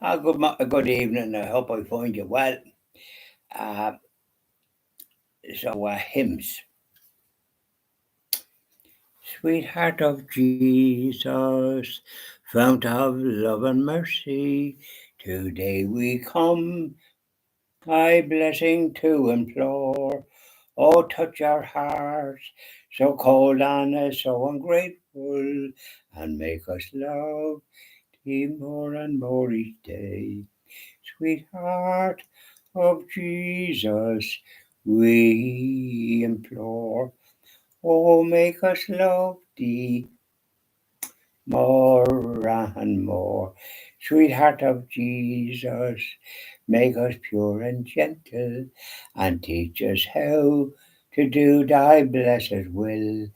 Good evening. I hope I find you well. Uh, hymns. Sweetheart of Jesus, fount of love and mercy, today we come thy blessing to implore. Oh, touch our hearts, so cold and so ungrateful, and make us love thee more and more each day. Sweetheart of Jesus, we implore. Oh, make us love thee more and more. Sweetheart of Jesus, make us pure and gentle, and teach us how to do thy blessed will,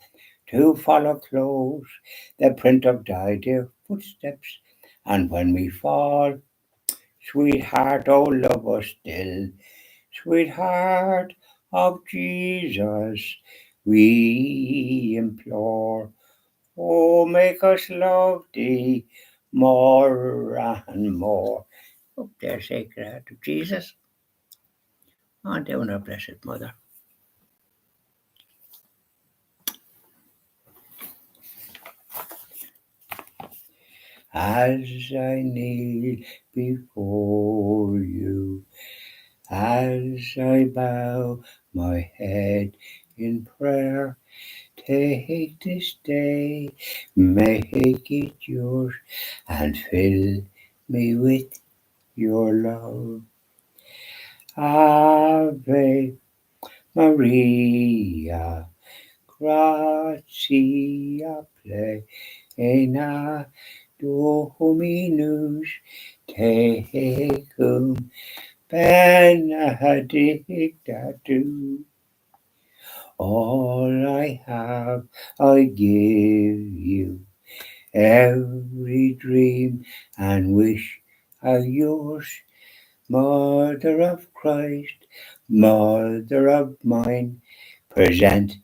to follow close the print of thy dear footsteps, and when we fall, sweetheart, oh, love us still. Sweetheart of Jesus, we implore. Oh, make us love thee more and more. Up there, Sacred Heart of Jesus, on down our Blessed Mother. As I kneel before you, as I bow my head in prayer, take this day, make it yours, and fill me with your love. Ave Maria, gratia plena, Dominus tecum, benedicta tu. All I have, I give you. Every dream and wish are yours. Mother of Christ, Mother of mine, present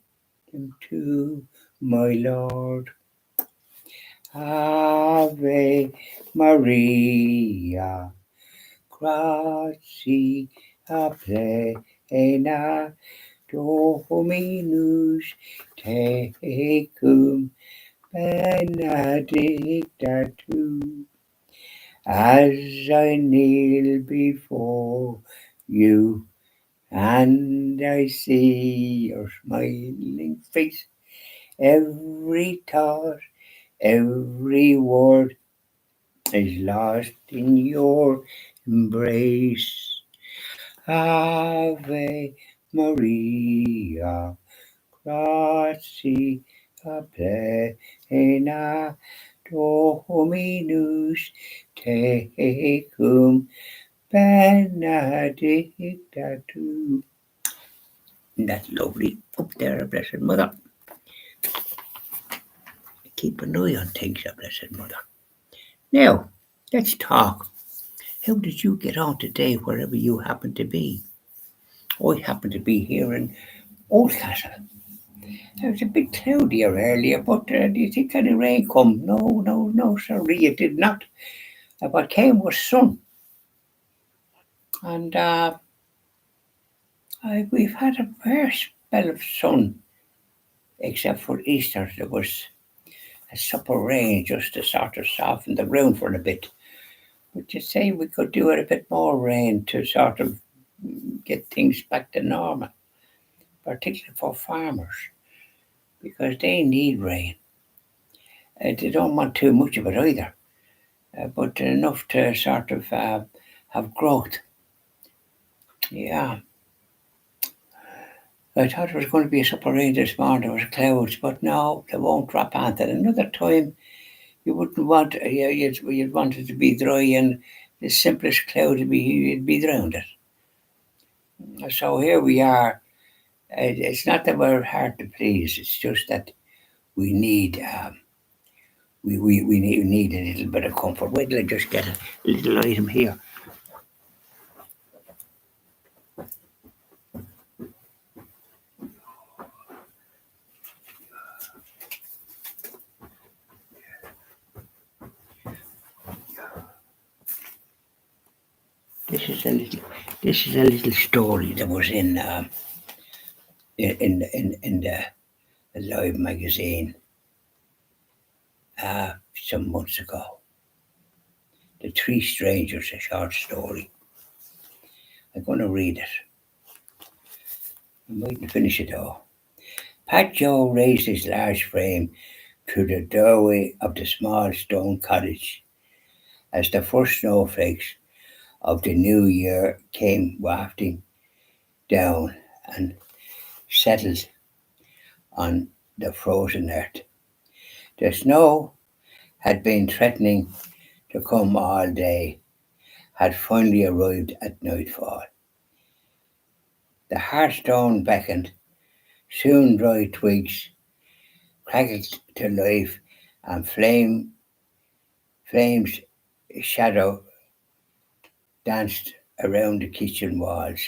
him to my Lord. Ave Maria, gratia plena, Dominus tecum, benedicta tu. As I kneel before you, and I see your smiling face, every thought, every word is lost in your embrace. Ave Maria, gratia plena, Dominus tecum, benedicta tu. That's lovely. Up there, Blessed Mother. Keep an eye on things, Blessed Mother. Now, let's talk. How did you get on today, wherever you happen to be? I happen to be here in Oldcastle. It was a bit cloudier earlier, but do you think any rain come? No, sorry, it did not. What came was sun. And we've had a fair spell of sun, except for Easter. There was a supper rain just to sort of soften the ground for a bit. But you say we could do it a bit more rain to sort of get things back to normal, particularly for farmers, because they need rain. They don't want too much of it either, but enough to sort of have growth. Yeah. I thought it was going to be a supper rain this morning. There was clouds, but no, they won't drop on it. Another time, you wouldn't want you'd want it to be dry, and the simplest cloud you'd be drowned it. So here we are. It's not that we're hard to please. It's just that we need we need a little bit of comfort. Wait till I just get a little item here. This is a little story that was in the Live magazine some months ago. The Three Strangers, a short story. I'm going to read it. I'm waiting to finish it all. Pat Joe raised his large frame through the doorway of the small stone cottage as the first snowflakes of the new year came wafting down and settled on the frozen earth. The snow had been threatening to come all day, had finally arrived at nightfall. The hearthstone beckoned, soon dry twigs crackled to life, and flames' shadow danced around the kitchen walls.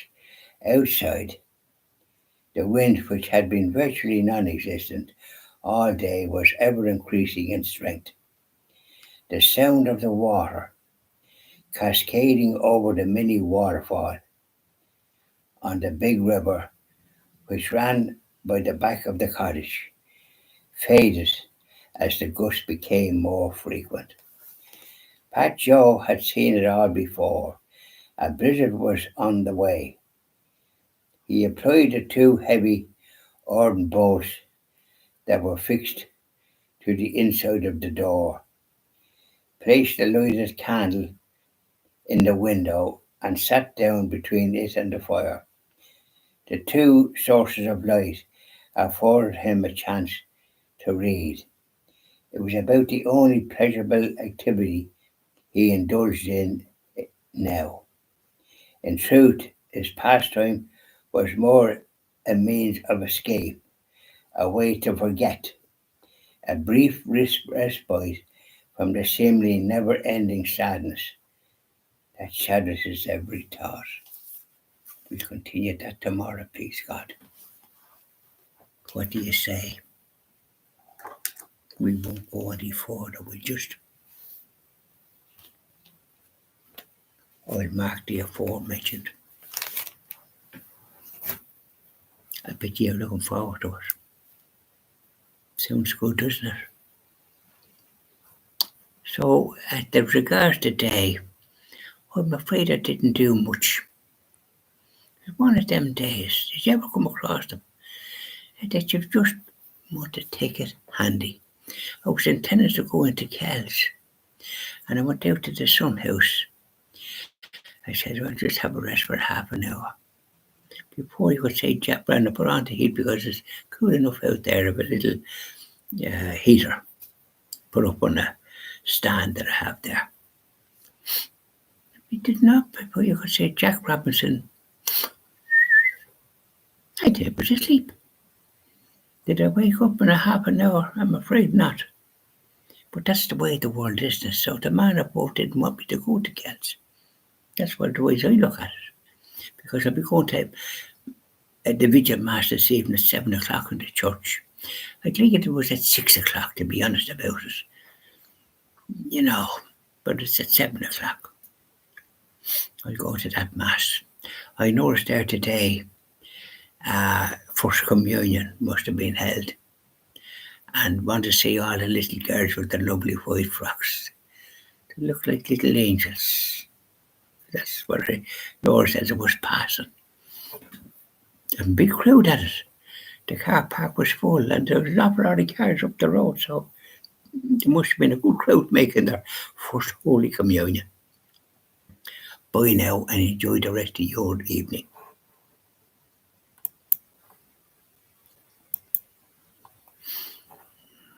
Outside, the wind, which had been virtually non-existent all day, was ever increasing in strength. The sound of the water cascading over the mini waterfall on the big river which ran by the back of the cottage faded as the gusts became more frequent. Pat Joe had seen it all before. A blizzard was on the way. He applied the two heavy iron bolts that were fixed to the inside of the door, placed a lighted candle in the window, and sat down between it and the fire. The two sources of light afforded him a chance to read. It was about the only pleasurable activity he indulged in now. In truth, his pastime was more a means of escape, a way to forget, a brief respite from the seemingly never-ending sadness that shadows his every thought. We'll continue that tomorrow, please God. What do you say? We won't go any further. I'll mark the aforementioned. I bet you're looking forward to it. Sounds good, doesn't it? So, as regards today, I'm afraid I didn't do much. It's one of them days. Did you ever come across them? That you just want to take it handy. I was intending to go into Kells, and I went out to the Sun House. I said, I'll just have a rest for half an hour. Before you could say Jack Brandon, put on the heat because it's cool enough out there. Of a little heater put up on a stand that I have there. We did not, before you could say Jack Robinson. I did, was asleep. Did I wake up in a half an hour? I'm afraid not. But that's the way the world is. So the man above didn't want me to go to Kells. That's what the way I look at it. Because I'll be going to the vigil mass this evening at 7 o'clock in the church. I'd like it was at 6 o'clock, to be honest about it. You know, but it's at 7 o'clock. I'll go to that mass. I noticed there today, First Communion must have been held. And want to see all the little girls with their lovely white frocks. They look like little angels. That's what Laura says it was passing. A big crowd at it. The car park was full and there was an awful lot of cars up the road, so there must have been a good crowd making their first Holy Communion. Bye now and enjoy the rest of your evening.